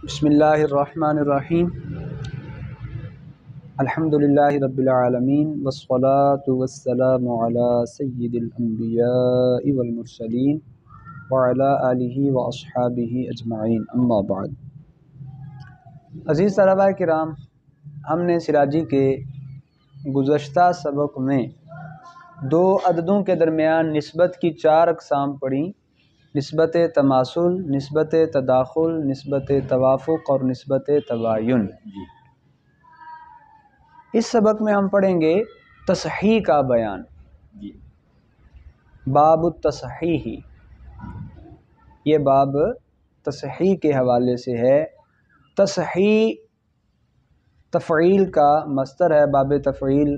بسم اللہ الرحمن الرحیم الحمدللہ رب العالمین والصلاة والسلام علی سید الانبیاء والمرسلین وعلی آلہ واصحابہ اجمعین، اما بعد۔ عزیز طلباء کرام، ہم نے سراجی کے گزشتہ سبق میں دو عددوں کے درمیان نسبت کی 4 اقسام پڑھی: نسبت تماثل، نسبت تداخل، نسبت توافق اور نسبت تباین۔ اس سبق میں ہم پڑھیں گے تصحیح کا بیان، باب التصحیح۔ یہ باب تصحیح کے حوالے سے ہے۔ تصحیح تفعیل کا مصدر ہے، باب تفعیل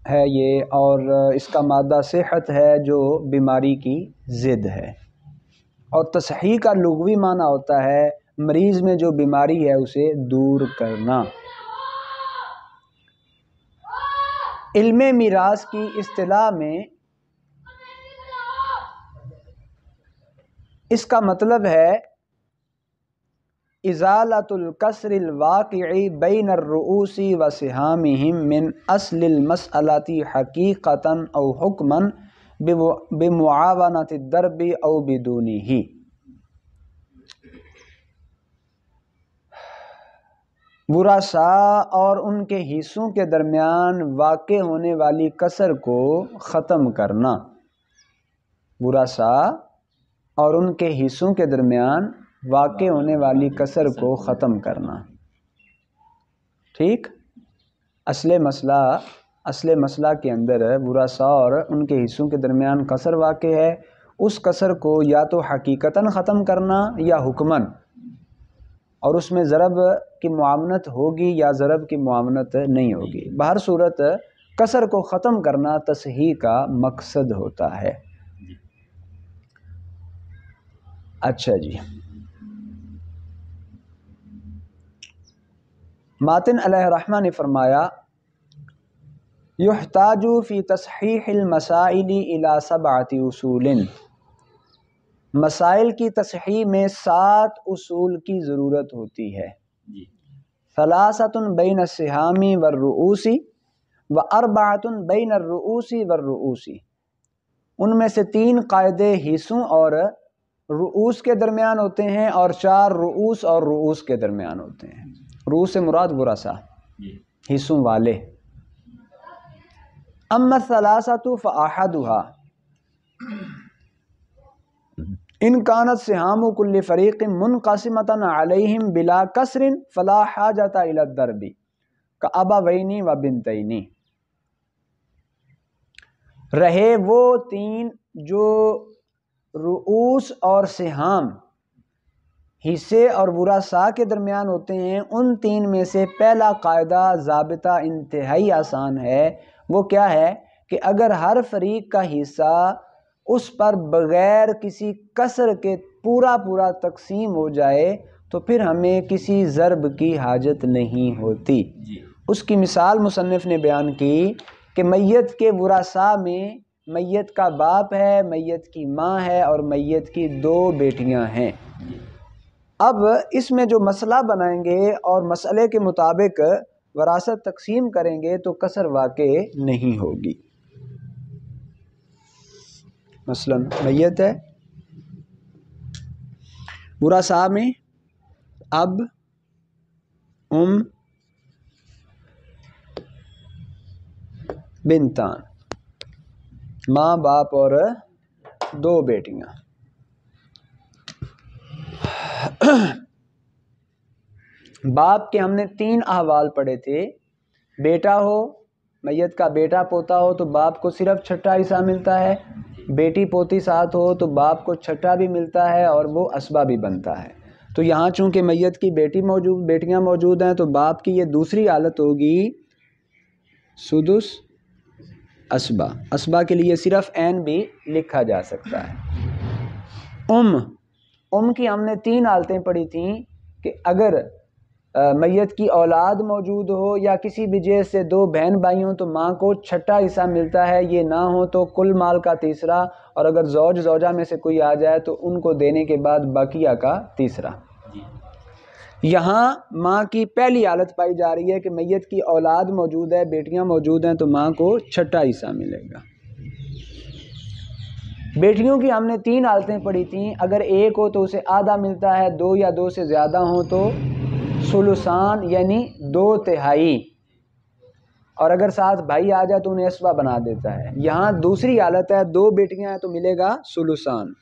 ہے یہ، اور اس کا مادہ صحت ہے جو بیماری کی ضد ہے، اور تصحیح کا لغوی معنی ہوتا ہے مریض میں جو بیماری ہے اسے دور کرنا۔ علم میراث کی اصطلاح میں اس کا مطلب ہے ازالۃ الکسر الواقع بین الرؤوس وسہامہم من اصل المسألۃ حقیقۃ او حکما بمعاونۃ الضرب او بدونہ۔ ورثاء اور ان کے حصوں کے درمیان واقع ہونے والی کسر کو ختم کرنا۔ ورثاء اور ان کے حصوں کے درمیان واقع ہونے والی کسر کو ختم کرنا، ٹھیک؟ اصل مسئلہ کے اندر ورثاء اور ان کے حصوں کے درمیان کسر واقع ہے، اس کسر کو یا تو حقیقتاً ختم کرنا یا حکماً، اور اس میں ضرب کی معاونت ہوگی یا ضرب کی معاونت نہیں ہوگی۔ بہر صورت کسر کو ختم کرنا تصحیح کا مقصد ہوتا ہے۔ اچھا جی، ماتن علیہ الرحمہ نے فرمایا یحتاج فی تصحیح المسائل الی 7 اصول۔ مسائل کی تصحیح میں 7 اصول کی ضرورت ہوتی ہے۔ 3 بین السہام والرؤوس و4 بین الرؤوس والرؤوس۔ ان میں سے 3 قاعدے حصوں اور رؤوس کے درمیان ہوتے ہیں، اور 4 رؤوس اور رؤوس کے درمیان ہوتے ہیں۔ رؤوس سے مراد ورثاء، حصوں والے۔ اما 3 فاحدها ان كانت سهام كل فريق منقسمة عليهم بلا كسر فلا حاجة الى الضرب كأبوين وبنتين۔ رہے وہ 3 جو رؤوس اور سہام، حصے اور ورثاء کے درمیان ہوتے ہیں، ان 3 میں سے پہلا قاعدہ ضابطہ انتہائی آسان ہے۔ وہ کیا ہے کہ اگر ہر فریق کا حصہ اس پر بغیر کسی کسر کے پورا تقسیم ہو جائے تو پھر ہمیں کسی ضرب کی حاجت نہیں ہوتی۔ اس کی مثال مصنف نے بیان کی کہ میت کے ورثاء میں میت کا باپ ہے، میت کی ماں ہے، اور میت کی 2 بیٹیاں ہیں۔ اب اس میں جو مسئلہ بنائیں گے اور مسئلے کے مطابق وراثت تقسیم کریں گے تو کسر واقع نہیں ہوگی۔ مثلا میت ہے، ورثاء میں اب، بنتان، ماں باپ اور 2 بیٹیاں۔ باپ کے ہم نے 3 احوال پڑھے تھے۔ بیٹا ہو، میت کا بیٹا پوتا ہو تو باپ کو صرف 6واں حصہ ملتا ہے، بیٹی پوتی ساتھ ہو تو باپ کو 6واں بھی ملتا ہے اور وہ اسبہ بھی بنتا ہے۔ تو یہاں چونکہ میت کی بیٹیاں موجود ہیں تو باپ کی یہ دوسری حالت ہوگی سدس اسبہ۔ اسبہ کے لیے صرف عین بھی لکھا جا سکتا ہے۔ کی ہم نے 3 حالتیں پڑھی تھیں کہ اگر میت کی اولاد موجود ہو یا کسی بھی جہت سے 2 بہن بھائی ہوں تو ماں کو 6واں حصہ ملتا ہے، یہ نہ ہو تو کل مال کا 3، اور اگر زوجہ میں سے کوئی آ جائے تو ان کو دینے کے بعد بقیہ کا 3۔ یہاں ماں کی پہلی حالت پائی جا رہی ہے کہ میت کی اولاد موجود ہے، بیٹیاں موجود ہیں، تو ماں کو چھٹا حصہ ملے گا۔ بیٹیوں کی ہم نے 3 حالتیں پڑھی تھیں، اگر ایک ہو تو اسے آدھا ملتا ہے، 2 یا 2 سے زیادہ ہوں تو ثلثان یعنی 2/3، اور اگر ساتھ بھائی آ جائے تو انہیں نصفہ بنا دیتا ہے۔ یہاں دوسری حالت ہے، 2 بیٹیاں ہیں تو ملے گا ثلثان۔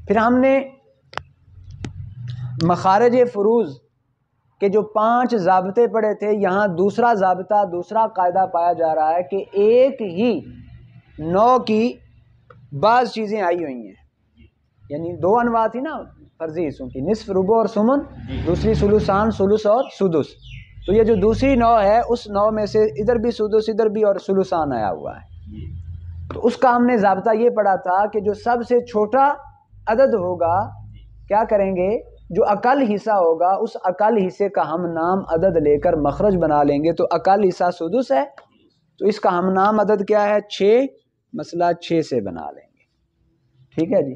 پھر ہم نے مخارج فروض کے جو 5 ضابطے پڑھے تھے، یہاں دوسرا ضابطہ، دوسرا قاعدہ پایا جا رہا ہے کہ ایک ہی نوع کی بعض چیزیں آئی ہوئی ہیں، یعنی 2 انواع تھی نا فرضی حصوں کی، نصف، ربع اور ثمن، دوسری ثلثان، ثلث اور سدس، تو یہ جو دوسری نوع ہے اس نوع میں سے ادھر بھی سدس، ادھر بھی اور ثلثان آیا ہوا ہے۔ تو اس کا ہم نے ضابطہ یہ پڑھا تھا کہ جو سب سے چھوٹا عدد ہوگا کیا کریں گے، جو اقل حصہ ہوگا اس اقل حصے کا ہم نام عدد لے کر مخرج بنا لیں گے۔ تو اقل حصہ سدس ہے تو اس کا ہم نام عدد کیا ہے، 6، مسئلہ 6 سے بنا لیں گے، ٹھیک ہے جی۔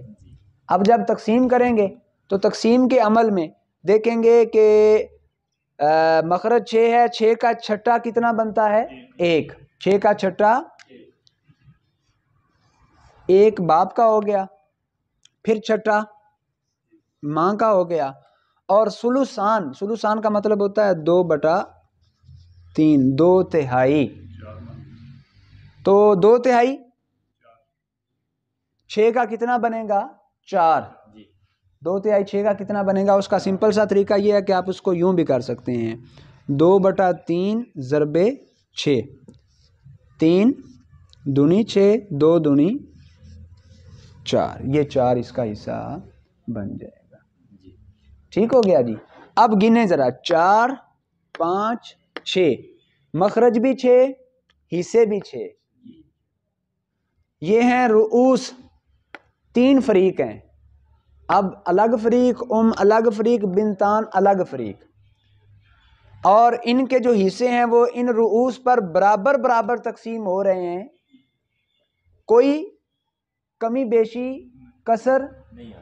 اب جب تقسیم کریں گے تو تقسیم کے عمل میں دیکھیں گے کہ مخرج 6 ہے، 6 کا چھٹا کتنا بنتا ہے، 1، 6 کا چھٹا 1 باپ کا ہو گیا، پھر چھٹا ماں کا ہو گیا، اور ثلثان، ثلثان کا مطلب ہوتا ہے 2/3، 2/3، تو 2/3 6 کا کتنا بنے گا، 4، 2/3 6 کا کتنا بنے گا، اس کا سمپل سا طریقہ یہ ہے کہ آپ اس کو یوں بھی کر سکتے ہیں، 2/3 ضرب 6، 3 دونی 6، 2 دونی 4، یہ 4 اس کا حصہ بن جائے گا، ٹھیک ہو گیا جی۔ اب گنے ذرا، 4، 5، 6، مخرج بھی 6، حصے بھی 6، یہ ہیں رؤوس، 3 فریق ہیں، اب الگ فریق، الگ فریق، بنتان الگ فریق، اور ان کے جو حصے ہیں وہ ان رؤوس پر برابر برابر تقسیم ہو رہے ہیں، کوئی کمی بیشی کسر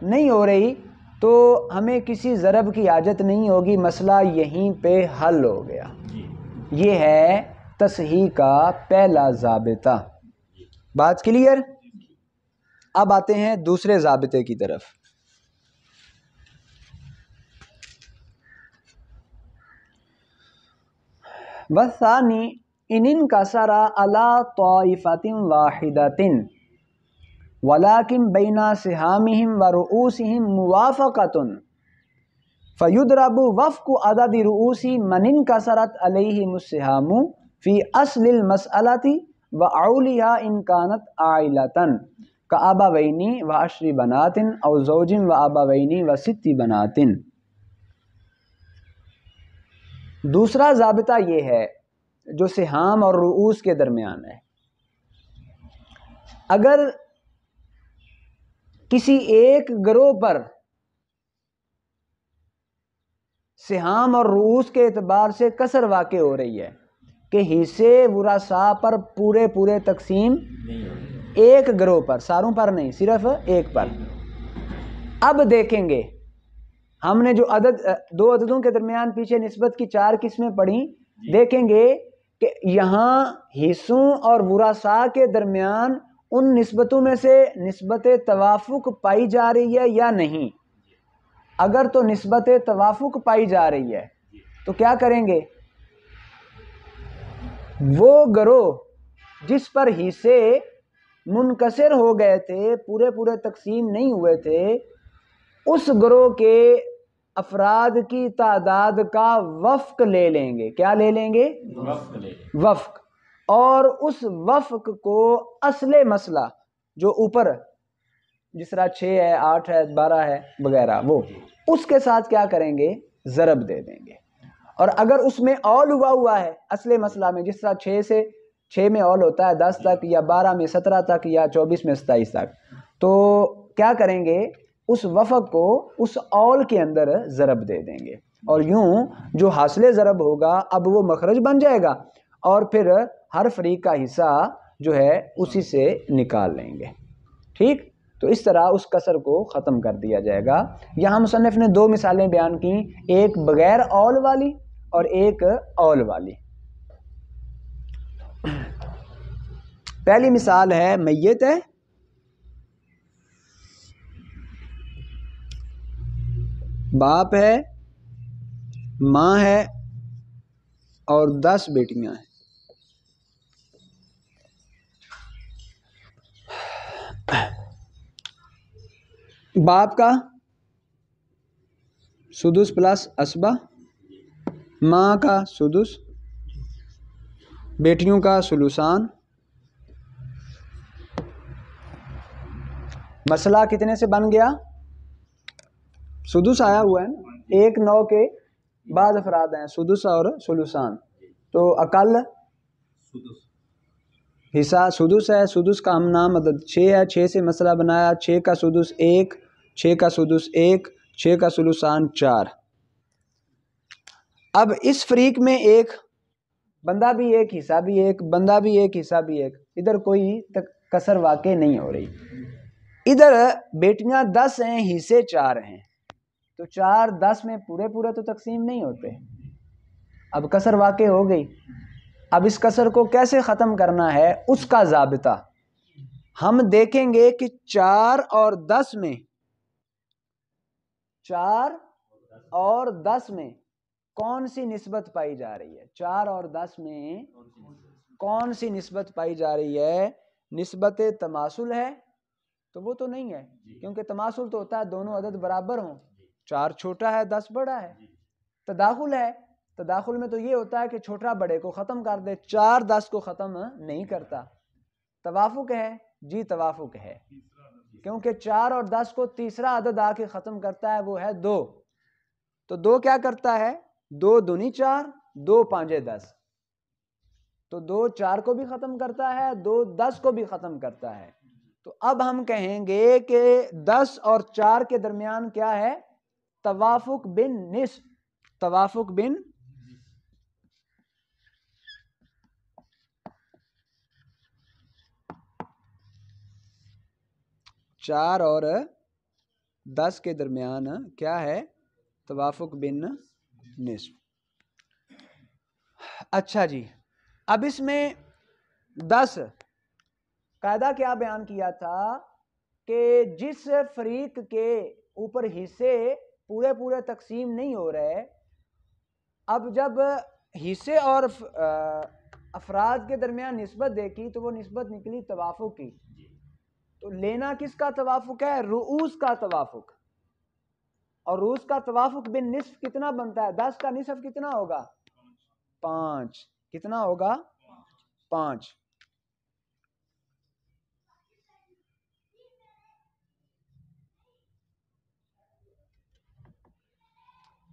نہیں ہو رہی، تو ہمیں کسی ضرب کی حاجت نہیں ہوگی، مسئلہ یہیں پہ حل ہو گیا۔ یہ ہے تصحیح کا پہلا ضابطہ، بات کلیئر؟ اب آتے ہیں دوسرے ضابطے کی طرف۔ والثانی ان انکسر علی طائفۃ واحدۃ ولکن بین سہامہم ورؤوسہم موافقۃ فیضرب وفق عدد رؤوس من انکسرت علیہم السہام فی اصل المسألۃ وعولھا ان کانت عائلۃ کأبوین وعشر بنات او زوج وابوین وست بنات۔ دوسرا ضابطہ یہ ہے جو سہام اور رؤوس کے درمیان ہے، اگر کسی ایک گروہ پر سہام اور رؤوس کے اعتبار سے کسر واقع ہو رہی ہے کہ حصے ورثاء پر پورے تقسیم ایک گروہ پر، ساروں پر نہیں، صرف ایک پر، اب دیکھیں گے ہم نے جو دو عددوں کے درمیان پیچھے نسبت کی 4 قسمیں پڑھی، دیکھیں گے کہ یہاں حصوں اور ورثاء کے درمیان ان نسبتوں میں سے نسبت توافق پائی جا رہی ہے یا نہیں۔ اگر تو نسبت توافق پائی جا رہی ہے تو کیا کریں گے، وہ گروہ جس پر حصے منکسر ہو گئے تھے، پورے تقسیم نہیں ہوئے تھے، اس گروہ کے افراد کی تعداد کا وفق لے لیں گے۔ کیا لے لیں گے؟ وفق، اور اس وفق کو اصل مسئلہ جو اوپر جس طرح 6 ہے، 8 ہے، 12 ہے وغیرہ، وہ اس کے ساتھ کیا کریں گے، ضرب دے دیں گے۔ اور اگر اس میں اول ہوا ہے اصل مسئلہ میں، جس طرح 6 سے 6 میں اول ہوتا ہے 10 تک، یا 12 میں 17 تک، یا 24 میں 27 تک، تو کیا کریں گے، اس وفق کو اس اول کے اندر ضرب دے دیں گے، اور یوں جو حاصل ضرب ہوگا اب وہ مخرج بن جائے گا، اور پھر ہر فریق کا حصہ جو ہے اسی سے نکال لیں گے، ٹھیک۔ تو اس طرح اس کسر کو ختم کر دیا جائے گا۔ یہاں مصنف نے دو مثالیں بیان کی، ایک بغیر اول والی اور ایک اول والی۔ پہلی مثال ہے میت ہے، باپ ہے، ماں ہے اور 10 بیٹیاں ہیں۔ باپ کا سدس پلس اسبہ، ماں کا سدس، بیٹیوں کا سلوسان۔ مسئلہ کتنے سے بن گیا؟ سدس آیا ہوا ہے نا، 1/9 کے بعد افراد ہیں سدس اور سلوسان، تو اقل حصہ سدس ہے، سدس کا ہم نام عدد 6 ہے، 6 سے مسئلہ بنایا، 6 کا سدس 1، 6 کا سدس 1، 6 کا سلوسان 4۔ اب اس فریق میں ایک بندہ بھی ایک، حصہ بھی ایک، بندہ بھی ایک، حصہ بھی ایک، ادھر کوئی کسر واقع نہیں ہو رہی۔ ادھر بیٹیاں 10 ہیں، حصے 4 ہیں، تو 4 10 میں پورے پورے تو تقسیم نہیں ہوتے، اب کسر واقع ہو گئی۔ اب اس کسر کو کیسے ختم کرنا ہے اس کا ضابطہ ہم دیکھیں گے کہ 4 اور 10 میں، 4 اور 10 میں کون سی نسبت پائی جا رہی ہے؟ 4 اور 10 میں کون سی نسبت پائی جا رہی ہے؟ نسبت تماثل ہے تو وہ تو نہیں ہے، کیونکہ تماثل تو ہوتا ہے دونوں عدد برابر ہوں، 4 چھوٹا ہے 10 بڑا ہے۔ تداخل ہے، تداخل میں تو یہ ہوتا ہے کہ چھوٹا بڑے کو ختم کر دے، 4 10 کو ختم نہیں کرتا۔ توافق ہے، جی توافق ہے، کیونکہ 4 اور 10 کو تیسرا عدد آ کے ختم کرتا ہے، وہ ہے 2، تو 2 کیا کرتا ہے؟ 2 دونی 4، 2 پانچے 10، تو 2 4 کو بھی ختم کرتا ہے، 2 10 کو بھی ختم کرتا ہے۔ تو اب ہم کہیں گے کہ 10 اور 4 کے درمیان کیا ہے؟ توافق بن نصف، توافق بن 4 اور 10 کے درمیان کیا ہے؟ توافق بن نصف۔ اچھا جی، اب اس میں 10 قاعدہ کیا بیان کیا تھا کہ جس فریق کے اوپر حصے پورے پورے تقسیم نہیں ہو رہے، اب جب حصے اور افراد کے درمیان نسبت دیکھی تو وہ نسبت نکلی توافق کی، تو لینا کس کا توافق ہے؟ رؤوس کا توافق، اور رؤوس کا توافق بن نصف کتنا بنتا ہے؟ 10 کا نصف کتنا ہوگا؟ 5۔ کتنا ہوگا؟ 5۔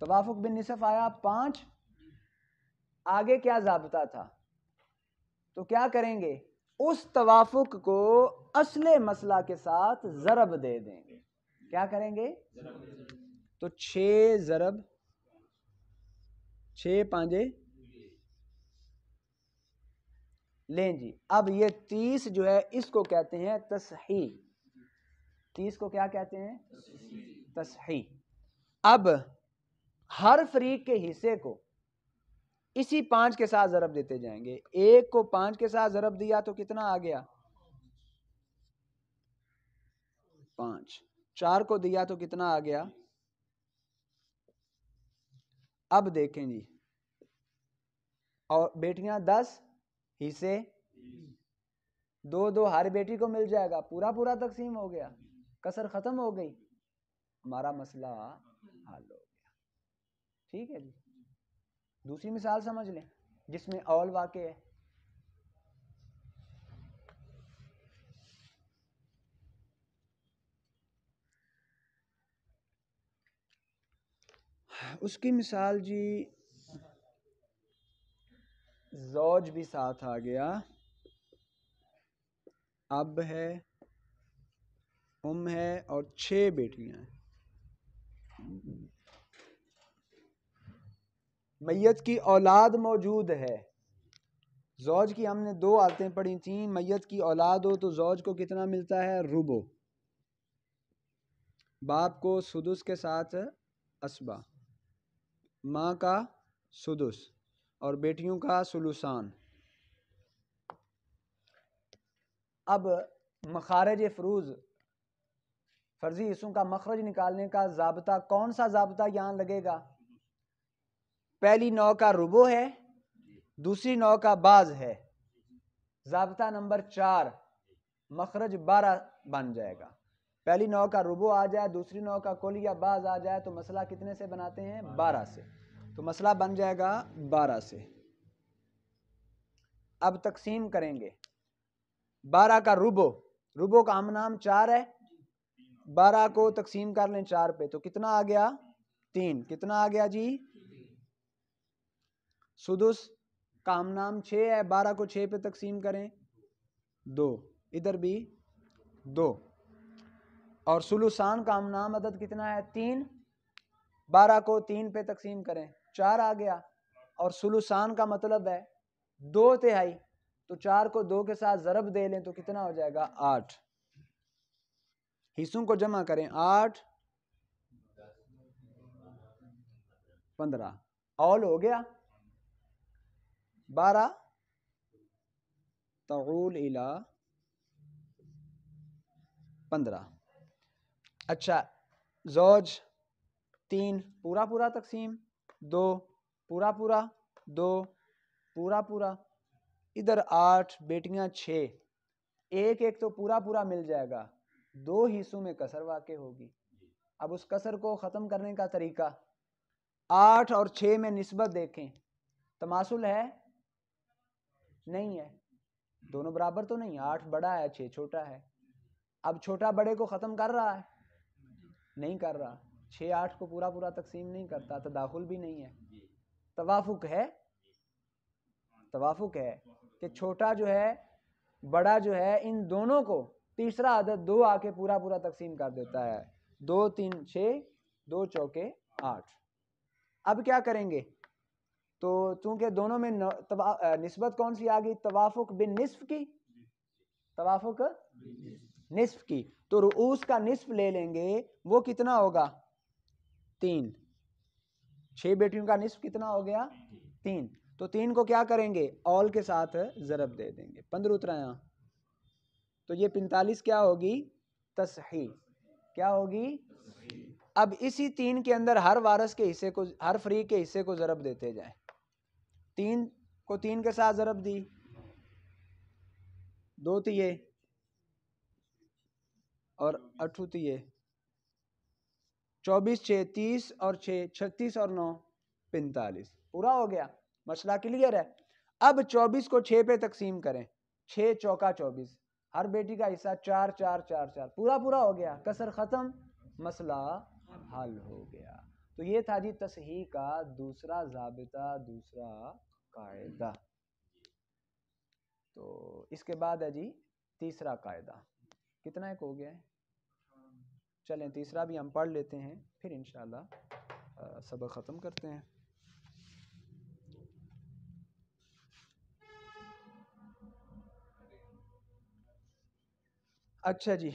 توافق بن نصف آیا 5۔ آگے کیا ضابطہ تھا؟ تو کیا کریں گے؟ اس توافق کو اصل مسئلہ کے ساتھ ضرب دے دیں گے۔ کیا کریں گے؟ تو 6 ضرب 6 پانجے لیں جی۔ اب یہ 30 جو ہے اس کو کہتے ہیں تصحیح، 30 کو کیا کہتے ہیں؟ تصحیح۔ اب ہر فریق کے حصے کو اسی 5 کے ساتھ ضرب دیتے جائیں گے، 1 کو 5 کے ساتھ ضرب دیا تو کتنا آ گیا؟ 5۔ 4 کو دیا تو کتنا آ گیا؟ اب دیکھیں جی، اور بیٹیاں 10، حصے 2 2، ہر بیٹی کو مل جائے گا، پورا پورا تقسیم ہو گیا، کسر ختم ہو گئی، ہمارا مسئلہ حل ہو گیا۔ ٹھیک ہے جی، دوسری مثال سمجھ لیں جس میں اول واقع ہے۔ اس کی مثال جی زوج بھی ساتھ آ گیا، اب ہے، ہے اور 6 بیٹیاں ہیں۔ میت کی اولاد موجود ہے، زوج کی ہم نے 2 حالتیں پڑھی تھیں، میت کی اولاد ہو تو زوج کو کتنا ملتا ہے؟ ربع، باپ کو سدس کے ساتھ اسبا، ماں کا سدس اور بیٹیوں کا سلوسان۔ اب مخارج فروض، فرضی حصوں کا مخرج نکالنے کا ضابطہ، کون سا ضابطہ یہاں لگے گا؟ پہلی نوع کا ربع ہے، دوسری نوع کا باز ہے، ضابطہ نمبر 4 مخرج 12 بن جائے گا۔ پہلی نوع کا ربع آ جائے، دوسری نوع کا کل یا باز آ جائے تو مسئلہ کتنے سے بناتے ہیں؟ 12 سے، تو مسئلہ بن جائے گا 12 سے۔ اب تقسیم کریں گے 12 کا ربع کا ہم نام 4 ہے، 12 کو تقسیم کر لیں 4 پہ تو کتنا آ گیا؟ 3۔ کتنا آ گیا جی؟ سدس کا ہم نام 6 ہے، 12 کو 6 پہ تقسیم کریں 2، ادھر بھی 2، اور سلوسان کا ہم نام عدد کتنا ہے؟ 3، 12 کو 3 پہ تقسیم کریں 4 آ گیا، اور سلوسان کا مطلب ہے 2/3، تو 4 کو 2 کے ساتھ ضرب دے لیں تو کتنا ہو جائے گا؟ 8۔ حصوں کو جمع کریں 8 15، اول ہو گیا 12 تعول الی 15۔ اچھا زوج 3 پورا پورا تقسیم 2 پورا پورا 2 پورا پورا، ادھر 8 بیٹیاں 6، ایک ایک تو پورا پورا مل جائے گا، 2 حصوں میں کسر واقع ہوگی۔ اب اس کسر کو ختم کرنے کا طریقہ، 8 اور 6 میں نسبت دیکھیں، تماثل ہے؟ نہیں ہے، دونوں برابر تو نہیں، 8 بڑا ہے 6 چھوٹا ہے۔ اب چھوٹا بڑے کو ختم کر رہا ہے؟ نہیں کر رہا، 6 8 کو پورا پورا تقسیم نہیں کرتا، تداخل بھی نہیں ہے۔ توافق ہے، توافق ہے کہ چھوٹا جو ہے بڑا جو ہے ان دونوں کو تیسرا عدد 2 آ کے پورا پورا تقسیم کر دیتا ہے، 2 3 6 2 چوکے 8۔ اب کیا کریں گے؟ تو چونکہ دونوں میں نسبت کون سی آ گئی؟ توافق بن نصف کی، توافق نصف کی، تو رؤوس کا نصف لے لیں گے، وہ کتنا ہوگا؟ 3۔ 6 بیٹیوں کا نصف کتنا ہو گیا؟ 3، تو 3 کو کیا کریں گے؟ اول کے ساتھ ضرب دے دیں گے، 15 اترا یہاں، تو یہ 45 کیا ہوگی؟ تصحیح۔ کیا ہوگی؟ اب اسی 3 کے اندر ہر وارث کے حصے کو، ہر فریق کے حصے کو ضرب دیتے جائیں، 3 کو 3 کے ساتھ ضرب دی، 2 تیے اور 8 تیے، 24 6 30 اور 6 36 اور 9 45، پورا ہو گیا، مسئلہ کلیئر ہے۔ اب 24 کو 6 پہ تقسیم کریں، 6 چوکا 24، ہر بیٹی کا حصہ 4 4 4 4، پورا پورا ہو گیا، کسر ختم، مسئلہ حل ہو گیا۔ تو یہ تھا جی تصحیح کا دوسرا ضابطہ، دوسرا قاعدہ۔ تو اس کے بعد ہے جی تیسرا قاعدہ، کتنا ایک ہو گیا ہے؟ چلیں تیسرا بھی ہم پڑھ لیتے ہیں، پھر انشاءاللہ سبق ختم کرتے ہیں۔ اچھا جی،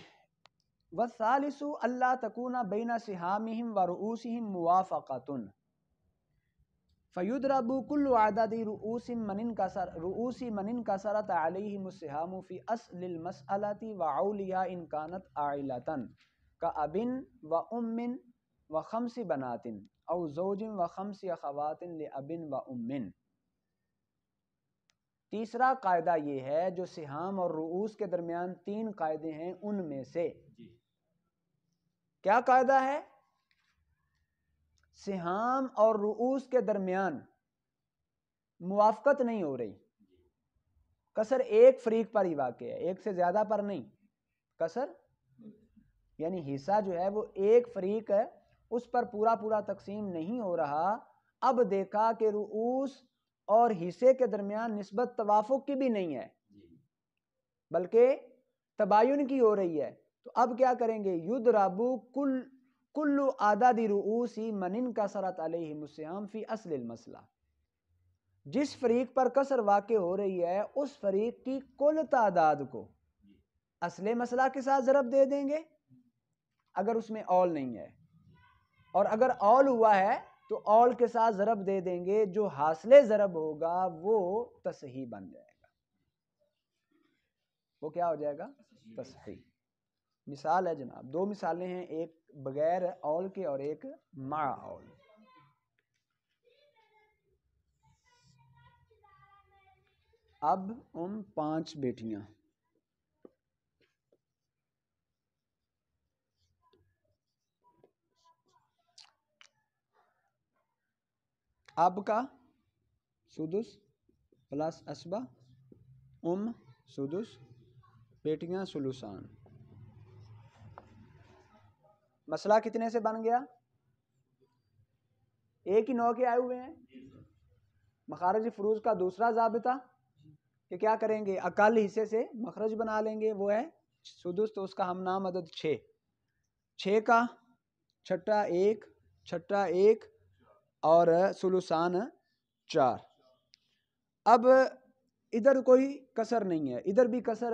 والثالث اللہ تکون بین سہامہم ورؤوسہم موافقۃ فیضرب کل عدد رؤوس من انکسرت علیہم السہام فی اصل المسألۃ وعولها ان کانت عائلۃ کأب وام وخمس بنات او زوج وخمس اخوات لأب وام۔ تیسرا قاعدہ یہ ہے، جو سہام اور رؤوس کے درمیان 3 قاعدے ہیں ان میں سے کیا قاعدہ ہے؟ سہام اور رؤوس کے درمیان موافقت نہیں ہو رہی، کسر ایک فریق پر ہی واقع ہے، ایک سے زیادہ پر نہیں، کسر یعنی حصہ جو ہے وہ ایک فریق ہے اس پر پورا پورا تقسیم نہیں ہو رہا۔ اب دیکھا کہ رؤوس اور حصے کے درمیان نسبت توافق کی بھی نہیں ہے بلکہ تباین کی ہو رہی ہے، تو اب کیا کریں گے؟ یضرب کل عدد رؤوس من انکسرت علیہم السہام فی اصل المسئلہ، جس فریق پر کسر واقع ہو رہی ہے اس فریق کی کل تعداد کو اصل مسئلہ کے ساتھ ضرب دے دیں گے۔ اگر اس میں اول نہیں ہے، اور اگر اول ہوا ہے تو اول کے ساتھ ضرب دے دیں گے، جو حاصل ضرب ہوگا وہ تصحیح بن جائے گا، وہ کیا ہو جائے گا؟ تصحیح۔ مثال ہے جناب، دو مثالیں ہیں، ایک بغیر اول کے اور ایک مع اول۔ اب 5 بیٹیاں، اب کا سدس پلس اسبہ سدس، بیٹیاں سلوسان۔ مسئلہ کتنے سے بن گیا؟ ایک ہی 9 کے آئے ہوئے ہیں۔ مخارج فروض کا دوسرا ضابطہ کہ کیا کریں گے؟ اقل حصے سے مخرج بنا لیں گے، وہ ہے سدس، تو اس کا ہم نام عدد 6، 6 کا چھٹا 1 چھٹا 1 اور سلوسان 4۔ اب ادھر کوئی کسر نہیں ہے، ادھر بھی کسر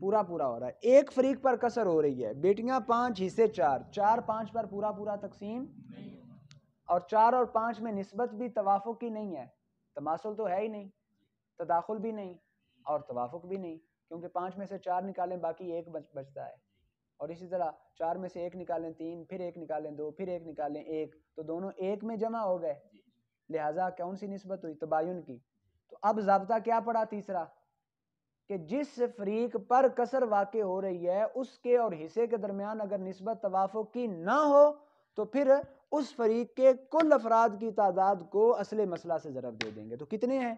پورا پورا ہو رہا ہے، ایک فریق پر کسر ہو رہی ہے، بیٹیاں 5 حصے 4، 4 5 پر پورا پورا تقسیم، اور 4 اور 5 میں نسبت بھی توافق کی نہیں ہے، تماثل تو ہے ہی نہیں، تداخل بھی نہیں اور توافق بھی نہیں، کیونکہ 5 میں سے 4 نکالیں باقی 1 بچتا ہے، اور اسی طرح 4 میں سے 1 نکالیں 3، پھر 1 نکالیں 2، پھر 1 نکالیں 1، تو دونوں 1 میں جمع ہو گئے، لہٰذا کون سی نسبت ہوئی؟ تباین کی۔ تو اب ضابطہ کیا پڑا تیسرا، کہ جس فریق پر کسر واقع ہو رہی ہے اس کے اور حصے کے درمیان اگر نسبت توافق کی نہ ہو تو پھر اس فریق کے کل افراد کی تعداد کو اصل مسئلہ سے ضرب دے دیں گے۔ تو کتنے ہیں؟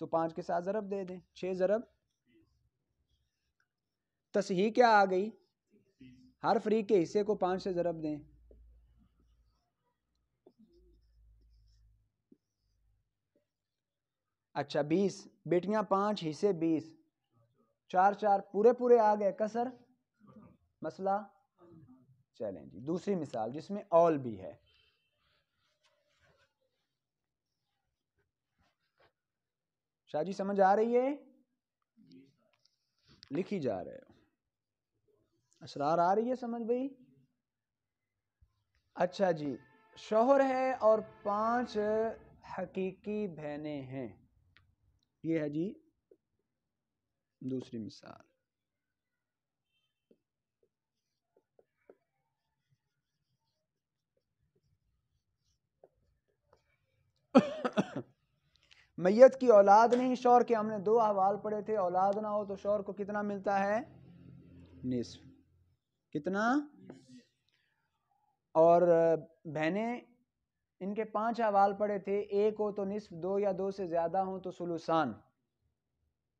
تو 5 کے ساتھ ضرب دے دیں، 6 ضرب تصحیح کیا آ گئی؟ ہر فریق کے حصے کو 5 سے ضرب دیں۔ اچھا 20، بیٹیاں 5 حصے 20، 4 4 پورے پورے آ گئے، کسر مسئلہ۔ چلیں جی دوسری مثال جس میں اول بھی ہے، شاہ جی سمجھ آ رہی ہے؟ لکھی جا رہے ہو، اسرار آ رہی ہے سمجھ بھائی؟ اچھا جی، شوہر ہے اور 5 حقیقی بہنیں ہیں، یہ ہے جی دوسری مثال۔ میت کی اولاد نہیں، شوہر کے ہم نے 2 احوال پڑھے تھے، اولاد نہ ہو تو شوہر کو کتنا ملتا ہے؟ نصف۔ کتنا؟ اور بہنیں ان کے 5 احوال پڑھے تھے، 1 ہو تو نصف، 2 یا 2 سے زیادہ ہوں تو ثلثان،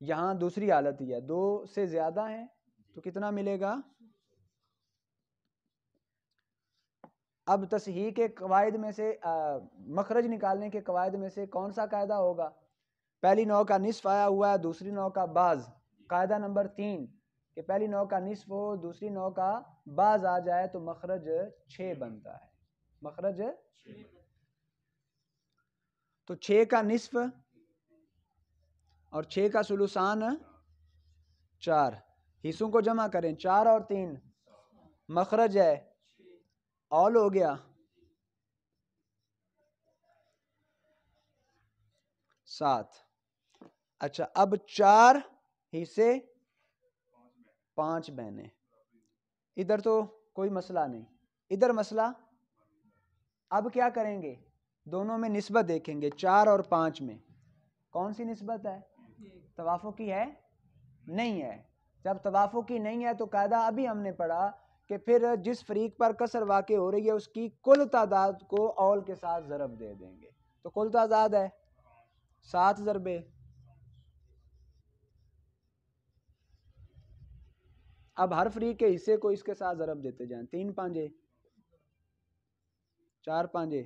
یہاں دوسری حالت ہی ہے، 2 سے زیادہ ہیں تو کتنا ملے گا؟ اب تصحیح کے قواعد میں سے مخرج نکالنے کے قواعد میں سے کون سا قاعدہ ہوگا؟ پہلی نوع کا نصف آیا ہوا ہے، دوسری نوع کا بعض، قاعدہ نمبر 3 کہ پہلی نوع کا نصف ہو دوسری نوع کا بعض آ جائے تو مخرج 6 بنتا ہے، مخرج 6۔ تو 6 کا نصف اور 6 کا ثلثان 4، حصوں کو جمع کریں، 4 اور 3 مخرج ہے، اول ہو گیا 7۔ اچھا اب 4 حصے 5 بہنیں، ادھر تو کوئی مسئلہ نہیں، ادھر مسئلہ۔ اب کیا کریں گے؟ دونوں میں نسبت دیکھیں گے، 4 اور 5 میں کون سی نسبت ہے؟ توافق کی ہے؟ نہیں ہے۔ جب توافق کی نہیں ہے تو قاعدہ ابھی ہم نے پڑھا کہ پھر جس فریق پر کسر واقع ہو رہی ہے اس کی کل تعداد کو اول کے ساتھ ضرب دے دیں گے، تو کل تعداد ہے 7 ضربے، اب ہر فریق کے حصے کو اس کے ساتھ ضرب دیتے جائیں، 3 پانجے 4 پانجے،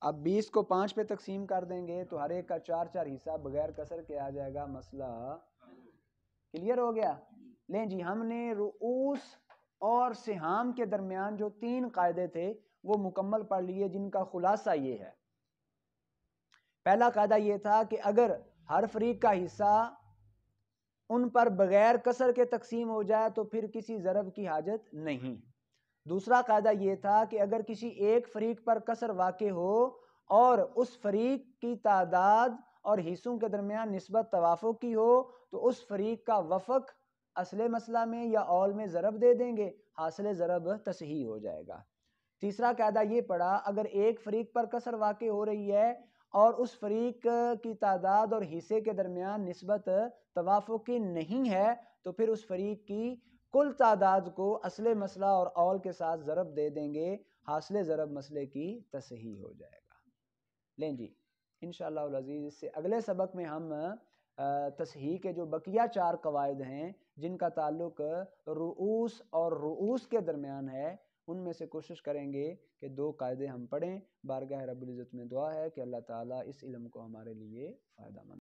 اب 20 کو 5 پہ تقسیم کر دیں گے تو ہر ایک کا 4 4 حصہ بغیر کسر کے آ جائے گا، مسئلہ کلیئر ہو گیا؟ لیں جی ہم نے رؤوس اور سہام کے درمیان جو 3 قاعدے تھے وہ مکمل پڑھ لیے، جن کا خلاصہ یہ ہے۔ پہلا قاعدہ یہ تھا کہ اگر ہر فریق کا حصہ ان پر بغیر کسر کے تقسیم ہو جائے تو پھر کسی ضرب کی حاجت نہیں۔ دوسرا قاعدہ یہ تھا کہ اگر کسی ایک فریق پر کسر واقع ہو اور اس فریق کی تعداد اور حصوں کے درمیان نسبت توافق کی ہو تو اس فریق کا وفق اصل مسئلہ میں یا اول میں ضرب دے دیں گے، حاصل ضرب تصحیح ہو جائے گا۔ تیسرا قاعدہ یہ پڑا اگر ایک فریق پر کسر واقع ہو رہی ہے اور اس فریق کی تعداد اور حصے کے درمیان نسبت توافقی نہیں ہے تو پھر اس فریق کی کل تعداد کو اصل مسئلہ اور اول کے ساتھ ضرب دے دیں گے، حاصل ضرب مسئلے کی تصحیح ہو جائے گا۔ لیں جی انشاءاللہ العزیز اس سے اگلے سبق میں ہم تصحیح کے جو بقیہ 4 قواعد ہیں جن کا تعلق رؤوس اور رؤوس کے درمیان ہے ان میں سے کوشش کریں گے کہ 2 قاعدے ہم پڑھیں۔ بارگاہ رب العزت میں دعا ہے کہ اللہ تعالیٰ اس علم کو ہمارے لیے فائدہ مند